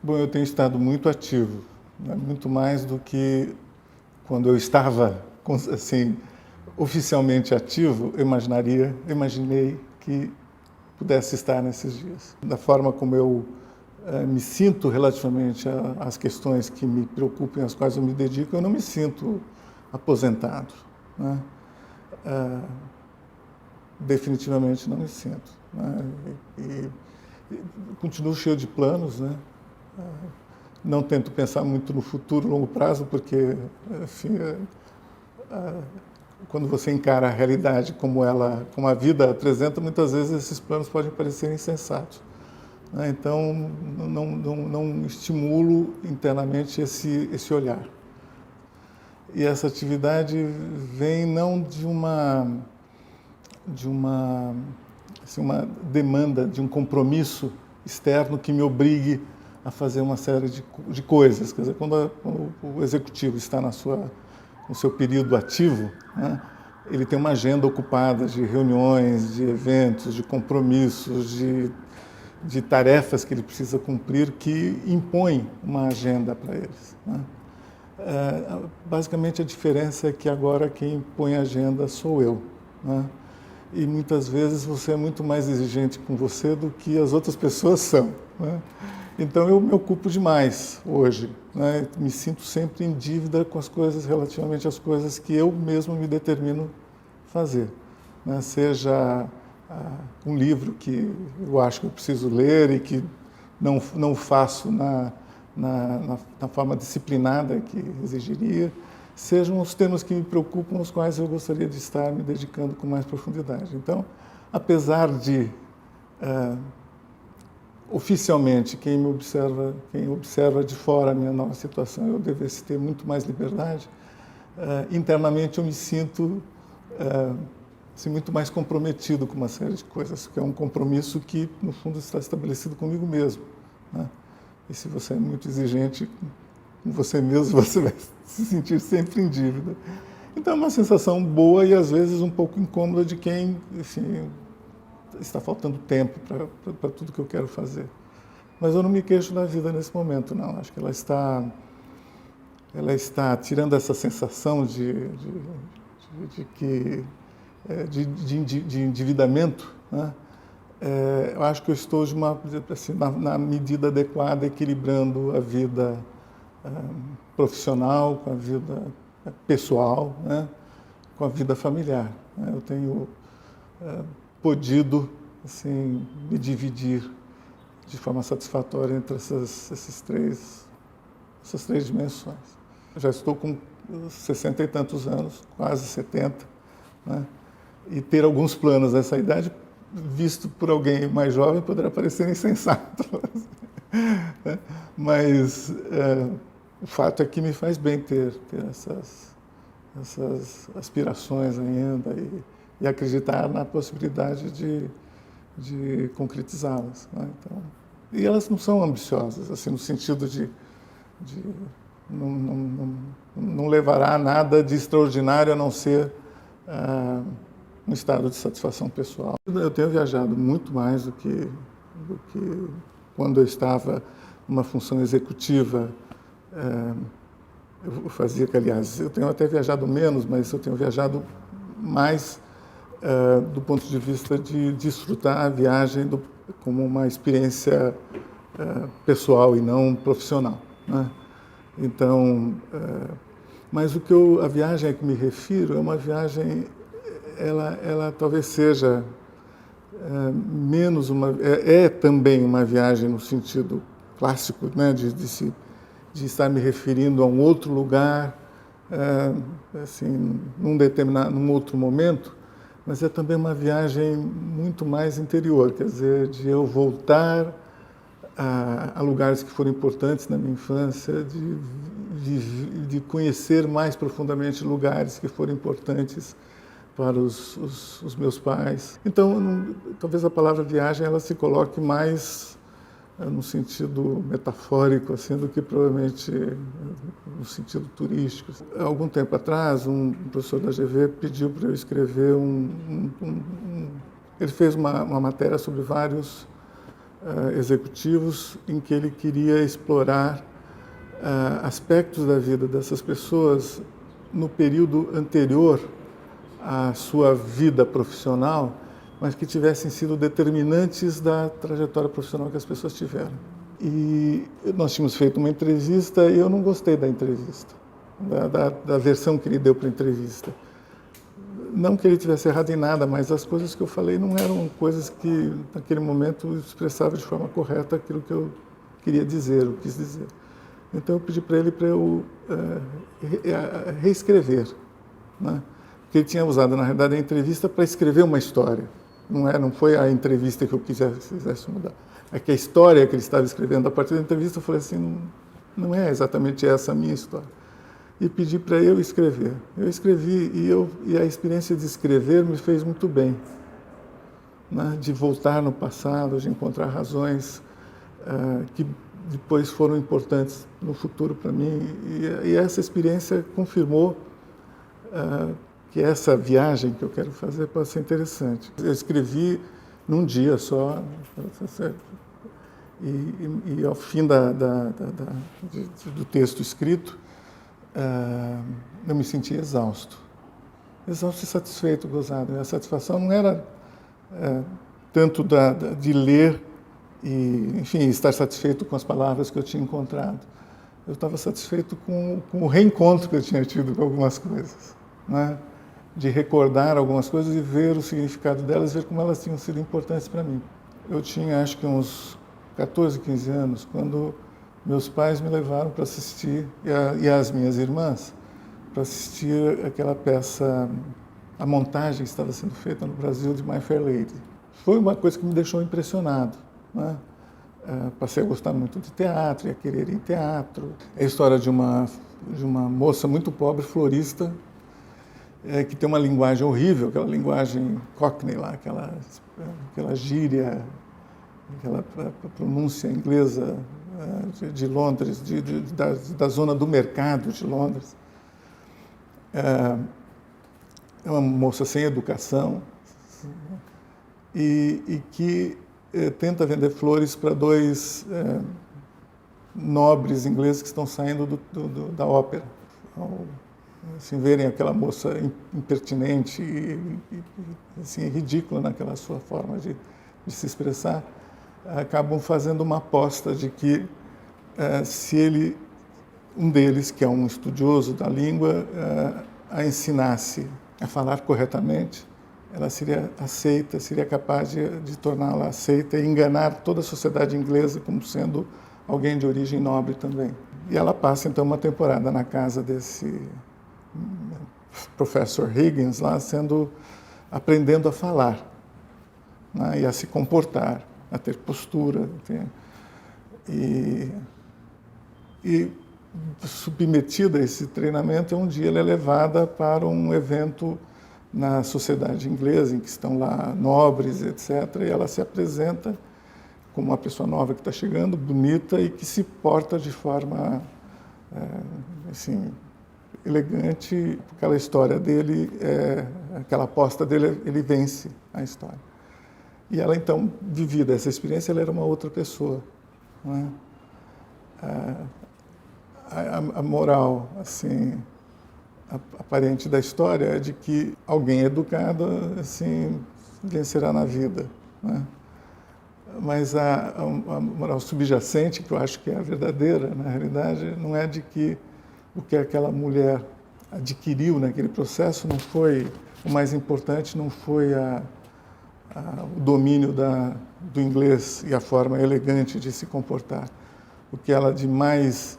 Bom, eu tenho estado muito ativo, né? Muito mais do que quando eu estava, assim, oficialmente ativo, eu imaginei que pudesse estar nesses dias. Da forma como eu me sinto relativamente às questões que me preocupam e às quais eu me dedico, eu não me sinto aposentado, né? Definitivamente não me sinto, né? E continuo cheio de planos, né? Não tento pensar muito no futuro, longo prazo, porque, enfim, quando você encara a realidade como como a vida apresenta, muitas vezes esses planos podem parecer insensatos, né? Então, não estimulo internamente esse olhar. E essa atividade vem não assim, uma demanda, de um compromisso externo que me obrigue a fazer uma série de coisas. Quer dizer, quando o executivo está no seu período ativo, né, ele tem uma agenda ocupada de reuniões, de eventos, de compromissos, de tarefas que ele precisa cumprir, que impõem uma agenda para eles, né? Basicamente, a diferença é que agora quem põe a agenda sou eu, né? E muitas vezes você é muito mais exigente com você do que as outras pessoas são, né? Então eu me ocupo demais hoje, né? Me sinto sempre em dívida com as coisas, relativamente às coisas que eu mesmo me determino fazer, né? Seja um livro que eu acho que eu preciso ler e que não faço na forma disciplinada que exigiria, sejam os temas que me preocupam, aos quais eu gostaria de estar me dedicando com mais profundidade. Então, apesar de, oficialmente, quem observa de fora a minha nova situação, eu devesse ter muito mais liberdade, internamente eu me sinto assim, muito mais comprometido com uma série de coisas, que é um compromisso que, no fundo, está estabelecido comigo mesmo, né? E se você é muito exigente com você mesmo, você vai se sentir sempre em dívida. Então é uma sensação boa e às vezes um pouco incômoda de quem, enfim, está faltando tempo para tudo que eu quero fazer. Mas eu não me queixo da vida nesse momento, não. Acho que ela está tirando essa sensação de endividamento, né? Eu acho que eu estou assim, na medida adequada, equilibrando a vida profissional com a vida pessoal, né? Com a vida familiar, né? Eu tenho podido, assim, me dividir de forma satisfatória entre essas três dimensões. Eu já estou com 60 e tantos anos, quase 70, né? E ter alguns planos nessa idade, visto por alguém mais jovem, poderá parecer insensato. Mas o fato é que me faz bem ter essas aspirações ainda e acreditar na possibilidade de concretizá-las, né? Então, e elas não são ambiciosas, assim, no sentido de não levará a nada de extraordinário a não ser um estado de satisfação pessoal. Eu tenho viajado muito mais do que quando eu estava numa função executiva. Eu fazia que, aliás, eu tenho até viajado menos, mas eu tenho viajado mais do ponto de vista de desfrutar a viagem como uma experiência pessoal e não profissional, né? Então, mas a viagem a que me refiro é uma viagem, ela talvez seja menos também uma viagem no sentido clássico, né, de estar me referindo a um outro lugar, assim, num outro momento, mas é também uma viagem muito mais interior, quer dizer, de eu voltar a lugares que foram importantes na minha infância, de conhecer mais profundamente lugares que foram importantes para os meus pais. Então, talvez a palavra viagem ela se coloque mais no sentido metafórico, assim, do que provavelmente no sentido turístico. Há algum tempo atrás, um professor da GV pediu para eu escrever ele fez uma matéria sobre vários executivos em que ele queria explorar aspectos da vida dessas pessoas no período anterior à sua vida profissional, mas que tivessem sido determinantes da trajetória profissional que as pessoas tiveram. E nós tínhamos feito uma entrevista e eu não gostei da entrevista, da versão que ele deu para a entrevista. Não que ele tivesse errado em nada, mas as coisas que eu falei não eram coisas que, naquele momento, expressavam de forma correta aquilo que eu queria dizer, eu quis dizer. Então, eu pedi para ele para eu reescrever, né? Porque ele tinha usado, na realidade, a entrevista para escrever uma história. Não foi a entrevista que eu quisesse mudar. É que a história que ele estava escrevendo a partir da entrevista, eu falei assim, não é exatamente essa a minha história. E pedi para eu escrever. Eu escrevi e a experiência de escrever me fez muito bem, né? De voltar no passado, de encontrar razões que depois foram importantes no futuro para mim. E essa experiência confirmou que essa viagem que eu quero fazer pode ser interessante. Eu escrevi num dia só, e ao fim do texto escrito, eu me senti exausto e satisfeito, gozado. A satisfação não era tanto de ler e, enfim, estar satisfeito com as palavras que eu tinha encontrado. Eu estava satisfeito com o reencontro que eu tinha tido com algumas coisas, né? De recordar algumas coisas e ver o significado delas, ver como elas tinham sido importantes para mim. Eu tinha, acho que uns 14, 15 anos, quando meus pais me levaram para assistir, e as minhas irmãs, para assistir aquela peça, a montagem que estava sendo feita no Brasil de My Fair Lady. Foi uma coisa que me deixou impressionado, né? Passei a gostar muito de teatro, e a querer ir em teatro. É a história de uma moça muito pobre, florista, que tem uma linguagem horrível, aquela linguagem cockney lá, aquela gíria, aquela pronúncia inglesa de Londres, da zona do mercado de Londres. É uma moça sem educação e que tenta vender flores para dois nobres ingleses que estão saindo da ópera. Assim, verem aquela moça impertinente e assim, ridícula naquela sua forma de se expressar, acabam fazendo uma aposta de que se um deles, que é um estudioso da língua, a ensinasse a falar corretamente, ela seria aceita, seria capaz de torná-la aceita e enganar toda a sociedade inglesa como sendo alguém de origem nobre também. E ela passa, então, uma temporada na casa desse professor Higgins, lá, aprendendo a falar, né, e a se comportar, a ter postura. E submetida a esse treinamento, um dia ela é levada para um evento na sociedade inglesa, em que estão lá nobres, etc., e ela se apresenta como uma pessoa nova que está chegando, bonita, e que se porta de forma assim, elegante. Aquela história dele, aquela aposta dele, ele vence a história. E ela, então, vivida essa experiência, ela era uma outra pessoa, né? A moral, assim, aparente da história é de que alguém educado, assim, vencerá na vida, né? Mas a moral subjacente, que eu acho que é a verdadeira, na realidade, não é de que o que aquela mulher adquiriu naquele processo não foi o mais importante, não foi o domínio do inglês e a forma elegante de se comportar. O que ela de mais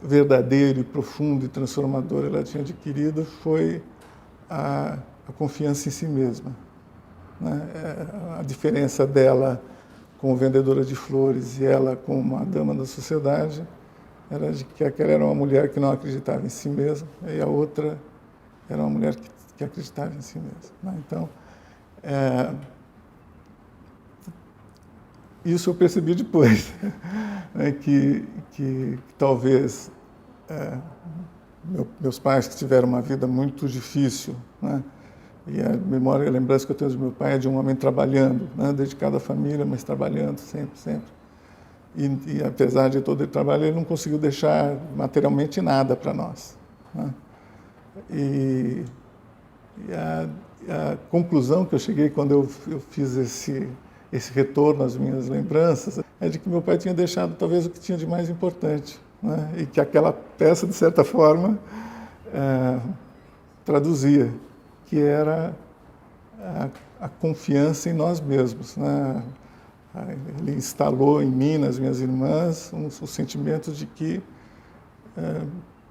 verdadeiro e profundo e transformador ela tinha adquirido foi a confiança em si mesma, né? A diferença dela como vendedora de flores e ela como uma dama da sociedade era de que aquela era uma mulher que não acreditava em si mesma e a outra era uma mulher que acreditava em si mesma, né? Então, isso eu percebi depois, né, que talvez meus pais, que tiveram uma vida muito difícil, né, E a memória, a lembrança que eu tenho do meu pai é de um homem trabalhando, né, dedicado à família, mas trabalhando sempre, sempre. E apesar de todo ele trabalho, ele não conseguiu deixar materialmente nada para nós, né? E, a conclusão que eu cheguei quando eu fiz esse retorno às minhas lembranças é de que meu pai tinha deixado talvez o que tinha de mais importante, né? E que aquela peça, de certa forma, traduzia, que era a confiança em nós mesmos, né? Ele instalou em mim, nas minhas irmãs, os sentimentos de que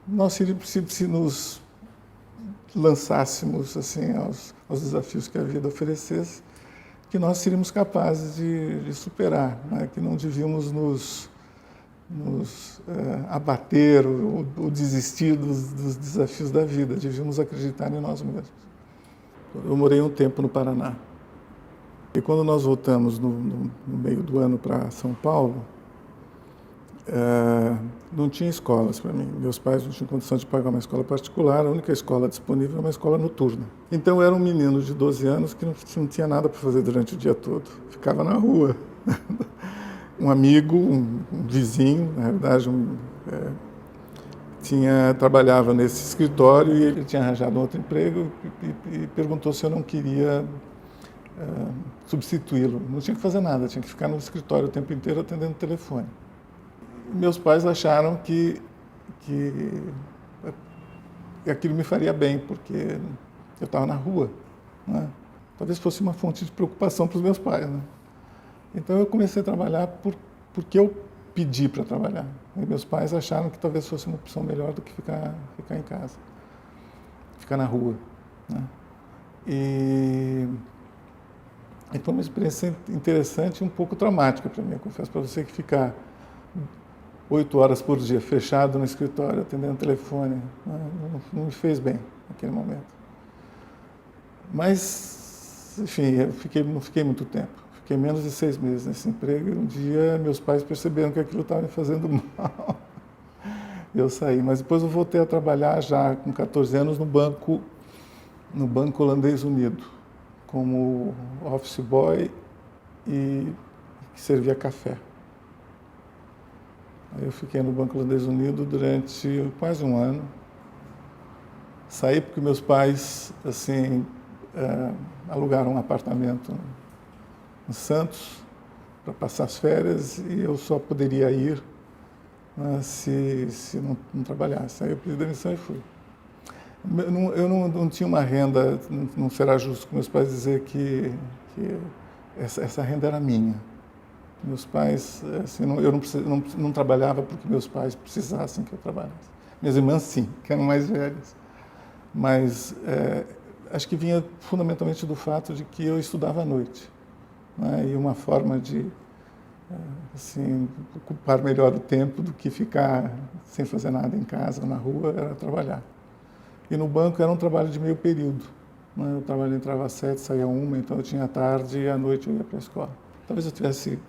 nós, se nos lançássemos assim aos desafios que a vida oferecesse, que nós seríamos capazes de superar, né? Que não devíamos nos abater ou desistir dos desafios da vida, devíamos acreditar em nós mesmos. Eu morei um tempo no Paraná. E quando nós voltamos no meio do ano para São Paulo, não tinha escolas para mim. Meus pais não tinham condição de pagar uma escola particular, a única escola disponível era uma escola noturna. Então eu era um menino de 12 anos que não tinha nada para fazer durante o dia todo. Ficava na rua. Um amigo, um vizinho, na verdade, trabalhava nesse escritório e ele tinha arranjado um outro emprego e perguntou se eu não queria substituí-lo. Não tinha que fazer nada, tinha que ficar no escritório o tempo inteiro atendendo o telefone. Meus pais acharam que aquilo me faria bem, porque eu estava na rua, né? Talvez fosse uma fonte de preocupação para os meus pais, né? Então eu comecei a trabalhar porque eu pedi para trabalhar. E meus pais acharam que talvez fosse uma opção melhor do que ficar em casa, ficar na rua, né? E foi uma experiência interessante e um pouco traumática para mim. Eu confesso para você que ficar 8 horas por dia fechado no escritório, atendendo o telefone, não me fez bem naquele momento. Mas, enfim, não fiquei muito tempo. Fiquei menos de 6 meses nesse emprego e um dia meus pais perceberam que aquilo estava me fazendo mal. Eu saí, mas depois eu voltei a trabalhar já com 14 anos no Banco Holandês Unido, como office boy e que servia café. Aí eu fiquei no Banco Holandês Unido durante quase um ano. Saí porque meus pais, assim, alugaram um apartamento em Santos para passar as férias e eu só poderia ir, né, se não trabalhasse. Aí eu pedi demissão e fui. Eu não tinha uma renda, não será justo com meus pais dizer que essa renda era minha. Meus pais, assim, eu não trabalhava porque meus pais precisassem que eu trabalhasse. Minhas irmãs, sim, que eram mais velhas. Mas acho que vinha fundamentalmente do fato de que eu estudava à noite, né? E uma forma de assim, ocupar melhor o tempo do que ficar sem fazer nada em casa, na rua, era trabalhar. E no banco era um trabalho de meio período, né? O trabalho entrava às 7, saía às 1, então eu tinha a tarde e à noite eu ia para a escola. Talvez eu tivesse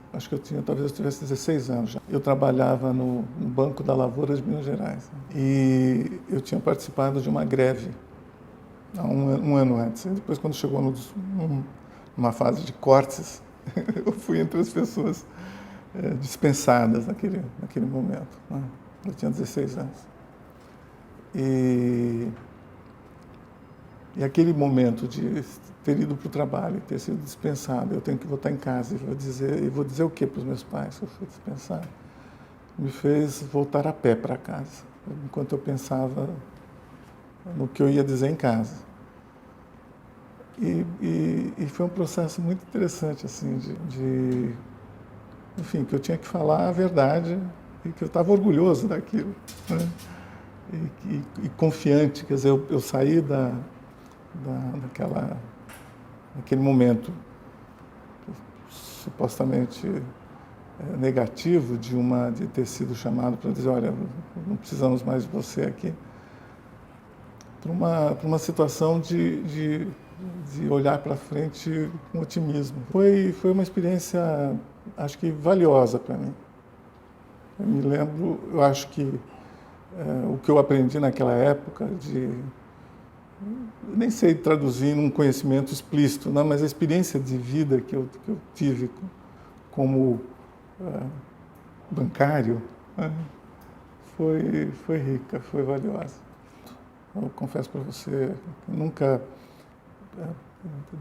16 anos já. Eu trabalhava no Banco da Lavoura de Minas Gerais, né? E eu tinha participado de uma greve há um ano antes. E depois, quando chegou numa fase de cortes, eu fui entre as pessoas dispensadas naquele momento, né? Eu tinha 16 anos. E aquele momento de ter ido para o trabalho e ter sido dispensado, eu tenho que voltar em casa e vou dizer o que para os meus pais que eu fui dispensado, me fez voltar a pé para casa, enquanto eu pensava no que eu ia dizer em casa. E foi um processo muito interessante, assim, enfim, que eu tinha que falar a verdade e que eu estava orgulhoso daquilo, né? E confiante, quer dizer, eu saí naquele momento supostamente negativo de ter sido chamado para dizer, olha, não precisamos mais de você aqui, para uma situação de olhar para frente com otimismo. Foi uma experiência, acho que valiosa para mim. Eu me lembro, eu acho que o que eu aprendi naquela época nem sei traduzir num conhecimento explícito, né? Mas a experiência de vida que eu tive como bancário, né? Foi rica, foi valiosa. Eu confesso para você que nunca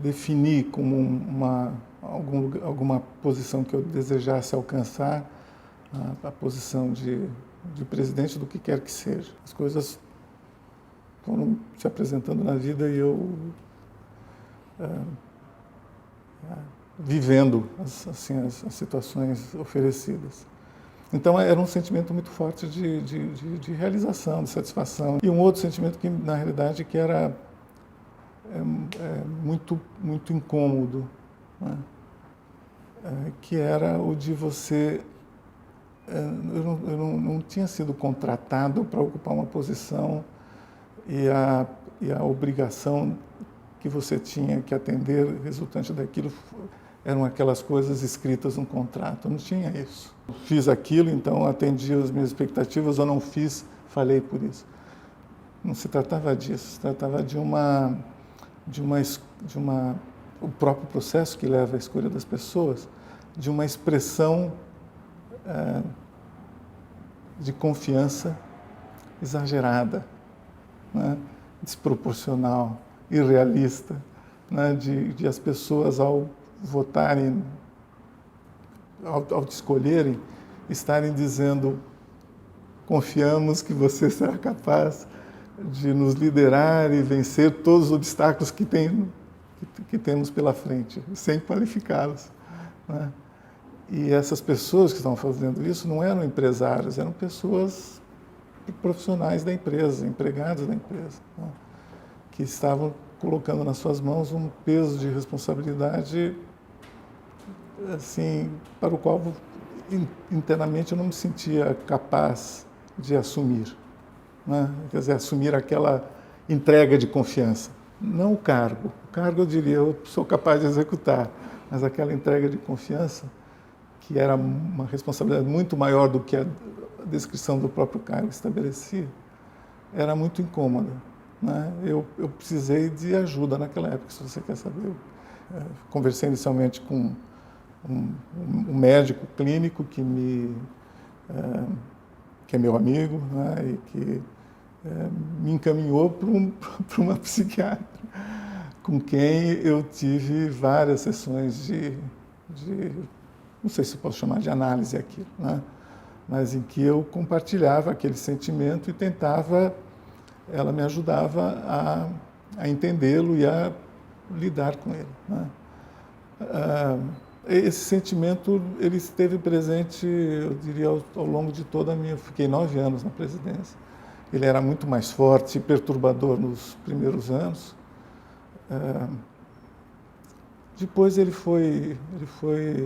defini como alguma posição que eu desejasse alcançar, a posição de presidente do que quer que seja. As coisas foram se apresentando na vida e eu vivendo as situações oferecidas. Então era um sentimento muito forte de realização, de satisfação. E um outro sentimento que, na realidade, que era muito incômodo, né? Que era o de você... Eu não tinha sido contratado para ocupar uma posição e a obrigação que você tinha que atender resultante daquilo eram aquelas coisas escritas no contrato. Eu não tinha isso. Fiz aquilo, então atendi as minhas expectativas, ou não fiz, falei por isso. Não se tratava disso, se tratava o próprio processo que leva à escolha das pessoas, de uma expressão de confiança exagerada, né? Desproporcional, irrealista, né? De as pessoas, ao votarem, ao te escolherem, estarem dizendo: confiamos que você será capaz de nos liderar e vencer todos os obstáculos que temos pela frente, sem qualificá-los, né? E essas pessoas que estavam fazendo isso não eram empresários, eram pessoas profissionais da empresa, empregados da empresa, né? Que estavam colocando nas suas mãos um peso de responsabilidade assim, para o qual internamente eu não me sentia capaz de assumir, né? Quer dizer, assumir aquela entrega de confiança. Não o cargo. O cargo, eu diria, eu sou capaz de executar, mas aquela entrega de confiança, que era uma responsabilidade muito maior do que a descrição do próprio cargo estabelecia, era muito incômoda, né? Eu precisei de ajuda naquela época, se você quer saber. Eu conversei inicialmente com um médico clínico que é meu amigo, né? E que me encaminhou para uma psiquiatra, com quem eu tive várias sessões de não sei se posso chamar de análise aquilo, né? Mas em que eu compartilhava aquele sentimento e ela me ajudava a entendê-lo e a lidar com ele, né? Esse sentimento, ele esteve presente, eu diria, ao longo de toda a minha... Fiquei 9 anos na presidência. Ele era muito mais forte e perturbador nos primeiros anos. Depois ele foi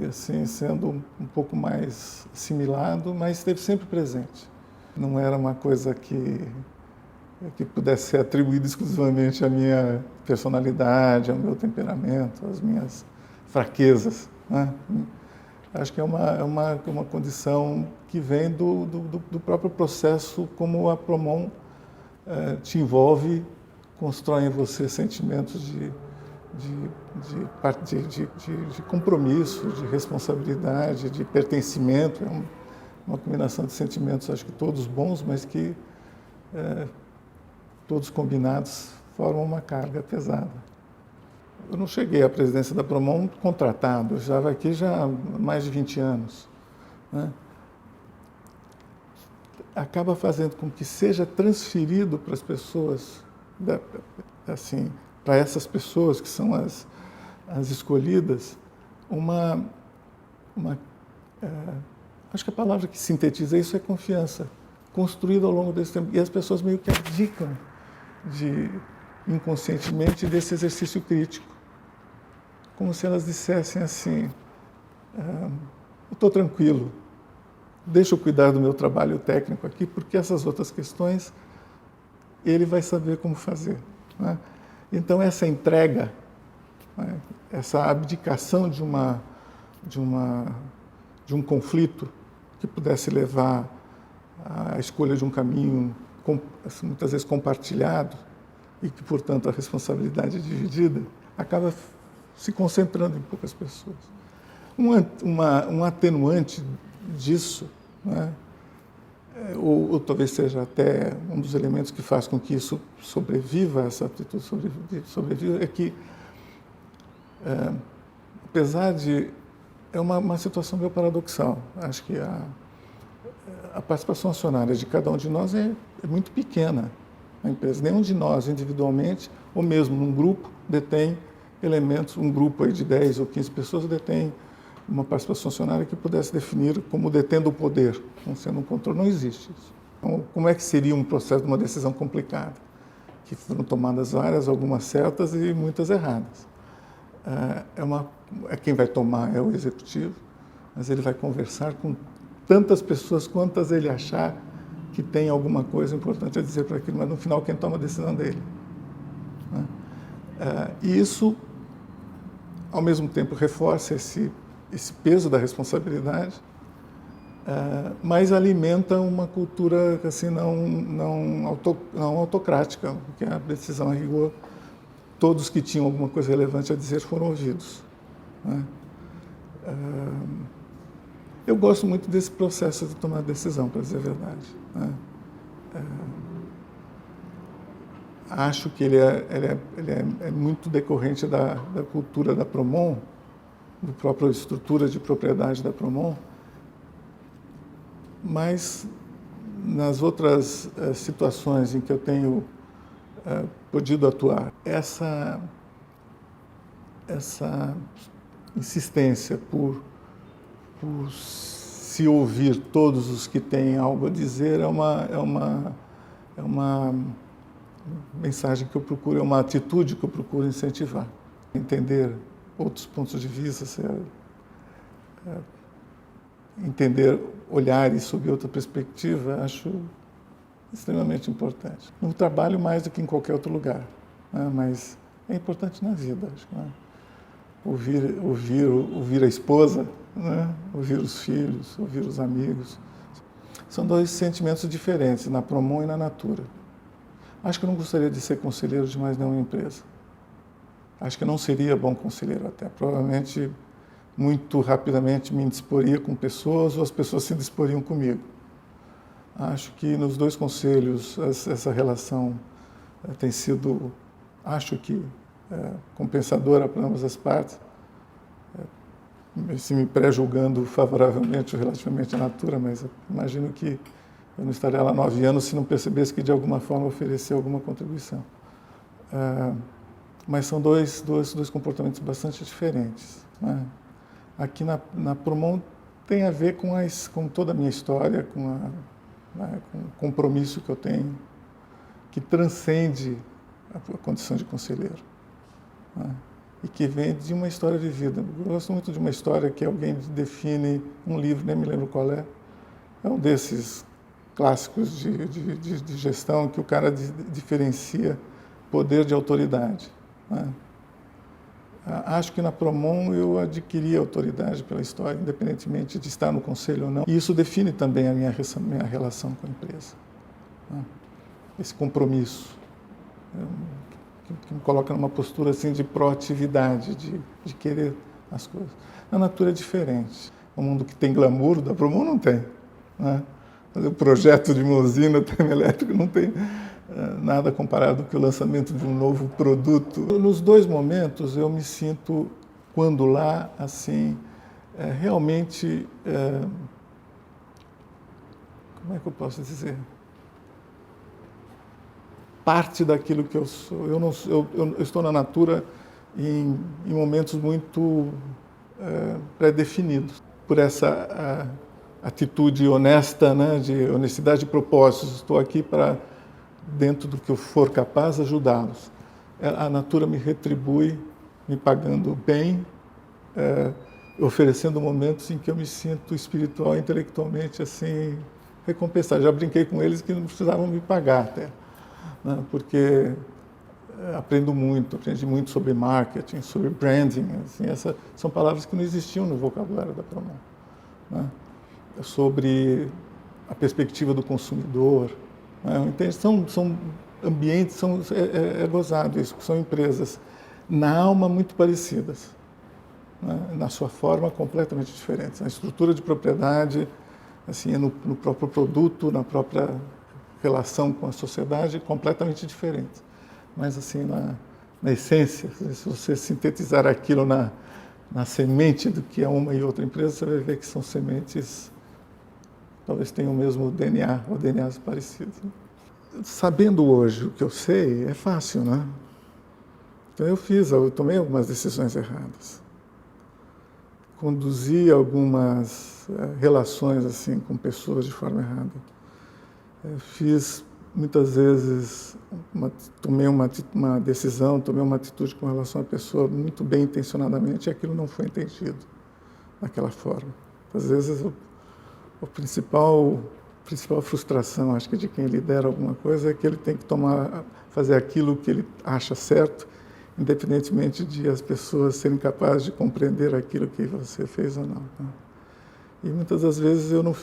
assim, sendo um pouco mais assimilado, mas esteve sempre presente. Não era uma coisa que pudesse ser atribuída exclusivamente à minha personalidade, ao meu temperamento, às minhas fraquezas, né? Acho que é uma condição que vem do próprio processo, como a Promon te envolve, constrói em você sentimentos de compromisso, de responsabilidade, de pertencimento. É uma combinação de sentimentos, acho que todos bons, mas que todos combinados formam uma carga pesada. Eu não cheguei à presidência da Promon contratado, eu estava aqui já há mais de 20 anos, né? Acaba fazendo com que seja transferido para as pessoas, assim, para essas pessoas que são as escolhidas, acho que a palavra que sintetiza isso é confiança, construída ao longo desse tempo. E as pessoas meio que abdicam inconscientemente desse exercício crítico, como se elas dissessem assim: eu estou tranquilo, deixa eu cuidar do meu trabalho técnico aqui, porque essas outras questões ele vai saber como fazer, né? Então essa entrega, né, essa abdicação de um conflito que pudesse levar à escolha de um caminho muitas vezes compartilhado, e que, portanto, a responsabilidade é dividida, acaba se concentrando em poucas pessoas. Um atenuante disso, né, ou talvez seja até um dos elementos que faz com que isso sobreviva, essa atitude sobreviva, é que, apesar de... É uma situação meio paradoxal. Acho que a participação acionária de cada um de nós é muito pequena na empresa. Nenhum de nós, individualmente, ou mesmo num grupo, detém elementos, um grupo aí de 10 ou 15 pessoas detém uma participação acionária que pudesse definir como detendo o poder, como sendo um controle. Não existe isso. Então, como é que seria um processo de uma decisão complicada? Que foram tomadas várias, algumas certas e muitas erradas. Quem vai tomar é o executivo, mas ele vai conversar com tantas pessoas quantas ele achar que tem alguma coisa importante a dizer para aquilo, mas no final quem toma a decisão dele. Né? E isso, ao mesmo tempo, reforça esse peso da responsabilidade, mas alimenta uma cultura assim, não autocrática, porque a decisão, a rigor, todos que tinham alguma coisa relevante a dizer foram ouvidos. Né? Eu gosto muito desse processo de tomar decisão, para dizer a verdade. Né? Acho que ele é muito decorrente da cultura da Promon, da própria estrutura de propriedade da Promon, mas nas outras situações em que eu tenho podido atuar, essa insistência por se ouvir todos os que têm algo a dizer é uma mensagem que eu procuro, é uma atitude que eu procuro incentivar. Entender outros pontos de vista, entender olhares sob outra perspectiva, acho extremamente importante. No trabalho mais do que em qualquer outro lugar, né? Mas é importante na vida, acho, né? Ouvir a esposa, né? Ouvir os filhos, ouvir os amigos. São dois sentimentos diferentes, na Promon e na Natura. Acho que eu não gostaria de ser conselheiro de mais nenhuma empresa. Acho que não seria bom conselheiro até. Provavelmente, muito rapidamente me indisporia com pessoas ou as pessoas se indisporiam comigo. Acho que nos dois conselhos essa relação tem sido, acho que, compensadora para ambas as partes. Se me pré-julgando favoravelmente ou relativamente à Natura, mas imagino que eu não estaria lá 9 anos se não percebesse que de alguma forma oferecer alguma contribuição. Mas são dois comportamentos bastante diferentes. Né? Aqui na Promon tem a ver com toda a minha história, com o compromisso que eu tenho, que transcende a condição de conselheiro. Né? E que vem de uma história vivida. Eu gosto muito de uma história que alguém define, um livro, nem me lembro qual é um desses clássicos de gestão que o cara diferencia poder de autoridade. Né? Acho que na Promon eu adquiri autoridade pela história, independentemente de estar no conselho ou não. E isso define também a minha relação com a empresa. Né? Esse compromisso que me coloca numa postura assim de proatividade, de querer as coisas. Na Natura é diferente. O mundo que tem glamour, da Promon não tem. Né? O projeto de uma usina termoelétrica não tem nada comparado com o lançamento de um novo produto. Nos dois momentos eu me sinto, quando lá, assim, realmente, como é que eu posso dizer? Parte daquilo que eu sou. Eu estou na Natura em momentos muito pré-definidos, por essa atitude honesta, né, de honestidade de propósitos. Estou aqui para, dentro do que eu for capaz, ajudá-los. A Natura me retribui, me pagando bem, oferecendo momentos em que eu me sinto espiritual e intelectualmente assim, recompensado. Já brinquei com eles que não precisavam me pagar até, né, porque aprendi muito sobre marketing, sobre branding. Assim, essas são palavras que não existiam no vocabulário da Promon. Né? Sobre a perspectiva do consumidor. Né? Então, são ambientes, é gozado isso, são empresas na alma muito parecidas, né? Na sua forma completamente diferentes. A estrutura de propriedade, assim, no próprio produto, na própria relação com a sociedade, completamente diferentes. Mas, assim, na essência, se você sintetizar aquilo na semente do que é uma e outra empresa, você vai ver que são sementes, talvez tenham o mesmo DNA, ou DNAs parecidos. Sabendo hoje o que eu sei, é fácil, né? Então eu tomei algumas decisões erradas. Conduzi algumas relações assim com pessoas de forma errada. Fiz muitas vezes, tomei uma decisão, tomei uma atitude com relação à pessoa muito bem intencionadamente e aquilo não foi entendido daquela forma. Às vezes a principal frustração, acho que de quem lidera alguma coisa, é que ele tem que fazer aquilo que ele acha certo, independentemente de as pessoas serem capazes de compreender aquilo que você fez ou não. Né? E muitas das vezes eu não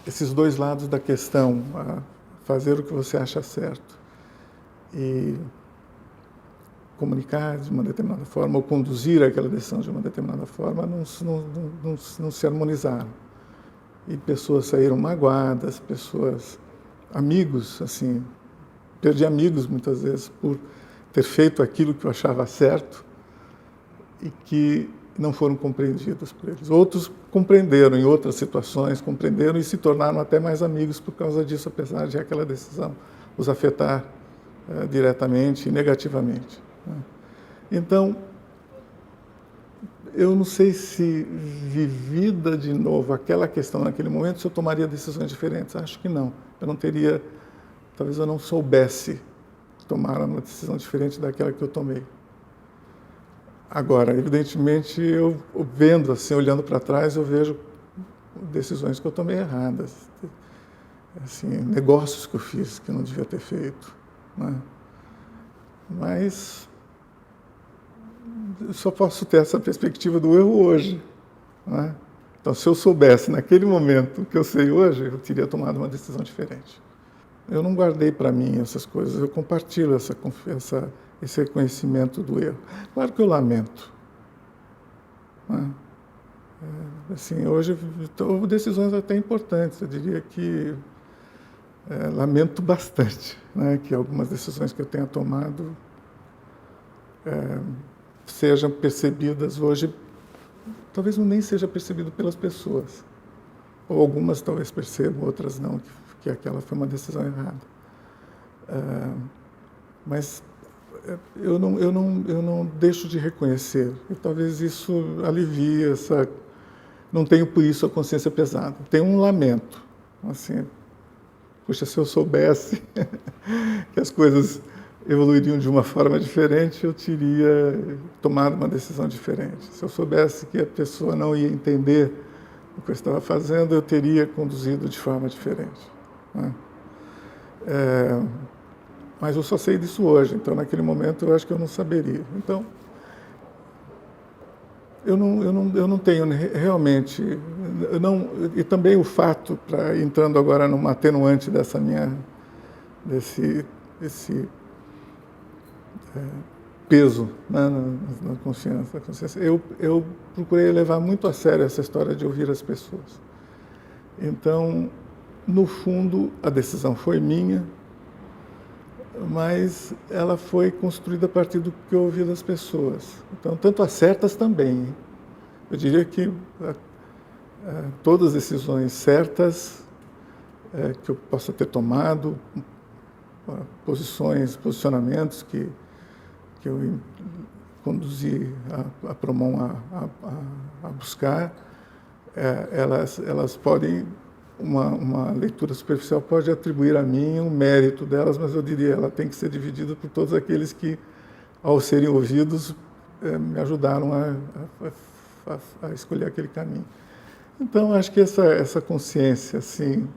esses dois lados da questão, fazer o que você acha certo e comunicar de uma determinada forma ou conduzir aquela decisão de uma determinada forma não se harmonizaram. E pessoas saíram magoadas, amigos, assim, perdi amigos muitas vezes por ter feito aquilo que eu achava certo e que não foram compreendidos por eles. Outros compreenderam em outras situações, compreenderam e se tornaram até mais amigos por causa disso, apesar de aquela decisão os afetar diretamente e negativamente. Né? Então, eu não sei se vivida de novo aquela questão naquele momento, se eu tomaria decisões diferentes. Acho que não. Eu não teria, talvez eu não soubesse tomar uma decisão diferente daquela que eu tomei. Agora, evidentemente, eu vendo assim, olhando para trás, eu vejo decisões que eu tomei erradas, assim, negócios que eu fiz que eu não devia ter feito, né? Mas eu só posso ter essa perspectiva do erro hoje, né? Então, se eu soubesse naquele momento o que eu sei hoje, eu teria tomado uma decisão diferente. Eu não guardei para mim essas coisas, eu compartilho esse reconhecimento do erro. Claro que eu lamento. Né? Assim, hoje, houve decisões até importantes, eu diria que lamento bastante, né, que algumas decisões que eu tenha tomado sejam percebidas hoje, talvez nem seja percebido pelas pessoas. Ou algumas talvez percebam, outras não, que aquela foi uma decisão errada. Mas eu não deixo de reconhecer, e talvez isso alivie não tenho por isso a consciência pesada. Tenho um lamento, assim, puxa, se eu soubesse que as coisas evoluiriam de uma forma diferente, eu teria tomado uma decisão diferente. Se eu soubesse que a pessoa não ia entender o que eu estava fazendo, eu teria conduzido de forma diferente. Né? Mas eu só sei disso hoje, então naquele momento eu acho que eu não saberia. Então, eu não tenho realmente, e também o fato, entrando agora numa atenuante desse peso, né, na consciência. Eu procurei levar muito a sério essa história de ouvir as pessoas. Então, no fundo, a decisão foi minha, mas ela foi construída a partir do que eu ouvi das pessoas. Então, tanto as certas também. Eu diria que todas as decisões certas que eu possa ter tomado, posicionamentos que eu conduzi a Promon a buscar, elas podem, uma leitura superficial pode atribuir a mim um mérito delas, mas eu diria ela tem que ser dividida por todos aqueles que, ao serem ouvidos, me ajudaram a escolher aquele caminho. Então, acho que essa consciência, assim,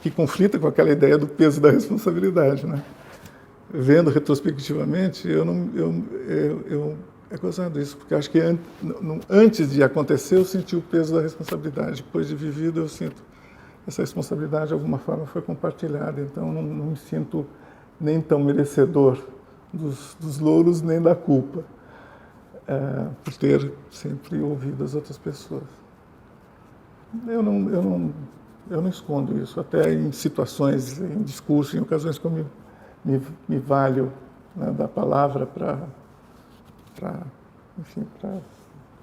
que conflita com aquela ideia do peso da responsabilidade, né? Vendo retrospectivamente, é gozado isso, porque acho que antes de acontecer eu senti o peso da responsabilidade, depois de vivido eu sinto essa responsabilidade de alguma forma foi compartilhada, então não me sinto nem tão merecedor dos louros nem da culpa, por ter sempre ouvido as outras pessoas. Eu não escondo isso, até em situações, em discursos, em ocasiões que eu me valho, né, da palavra para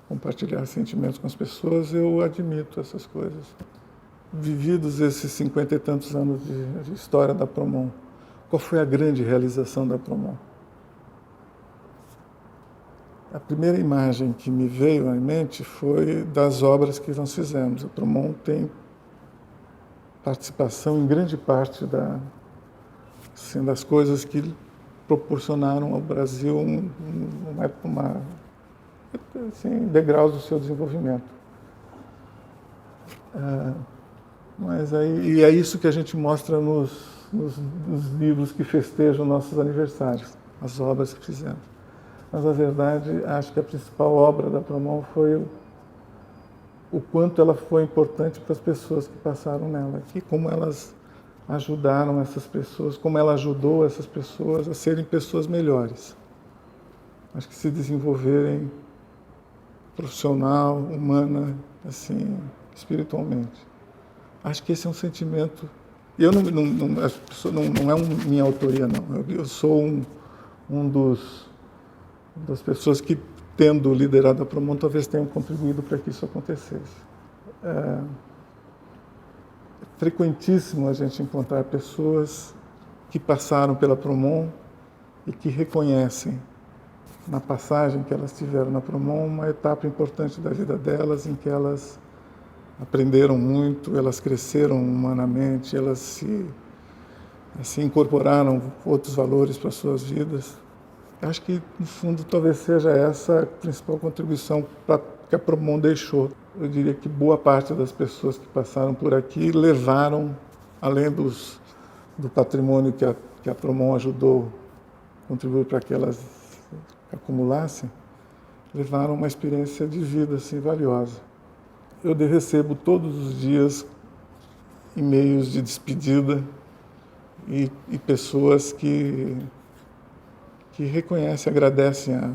compartilhar sentimentos com as pessoas, eu admito essas coisas. Vividos esses 50 e tantos anos de história da Promon, qual foi a grande realização da Promon? A primeira imagem que me veio à mente foi das obras que nós fizemos. A Promon tem participação em grande parte das coisas que proporcionaram ao Brasil degraus do seu desenvolvimento. E é isso que a gente mostra nos livros que festejam nossos aniversários, as obras que fizemos. Mas, na verdade, acho que a principal obra da Promon foi o quanto ela foi importante para as pessoas que passaram nela, e como elas ajudaram essas pessoas, como ela ajudou essas pessoas a serem pessoas melhores. Acho que se desenvolverem profissional, humana, assim, espiritualmente. Acho que esse é um sentimento. E eu não é minha autoria, não. Eu sou das pessoas que, tendo liderado a Promon, talvez tenham contribuído para que isso acontecesse. É frequentíssimo a gente encontrar pessoas que passaram pela Promon e que reconhecem na passagem que elas tiveram na Promon uma etapa importante da vida delas, em que elas aprenderam muito, elas cresceram humanamente, elas se incorporaram outros valores para as suas vidas. Acho que, no fundo, talvez seja essa a principal contribuição que a Promon deixou. Eu diria que boa parte das pessoas que passaram por aqui levaram, além do patrimônio que a Promon ajudou, contribuiu para que elas acumulassem, levaram uma experiência de vida assim, valiosa. Eu recebo todos os dias e-mails de despedida e pessoas que reconhecem, agradecem a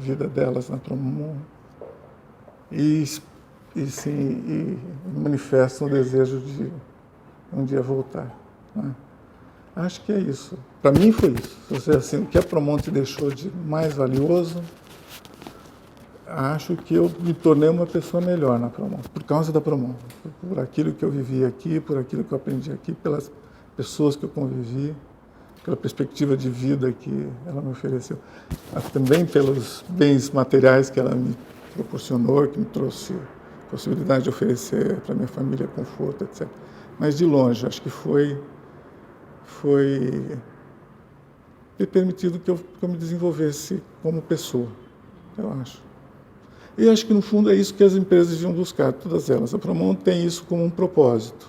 vida delas na Promon e manifestam o desejo de um dia voltar, né? Acho que é isso. Para mim foi isso. Ou seja, assim, o que a Promon te deixou de mais valioso, acho que eu me tornei uma pessoa melhor na Promon, por causa da Promon, por aquilo que eu vivi aqui, por aquilo que eu aprendi aqui, pelas pessoas que eu convivi, pela perspectiva de vida que ela me ofereceu, mas também pelos bens materiais que ela me proporcionou, que me trouxe a possibilidade de oferecer para minha família conforto, etc. Mas de longe, acho que foi ter permitido que eu me desenvolvesse como pessoa, eu acho. E acho que, no fundo, é isso que as empresas deviam buscar, todas elas. A Promon tem isso como um propósito.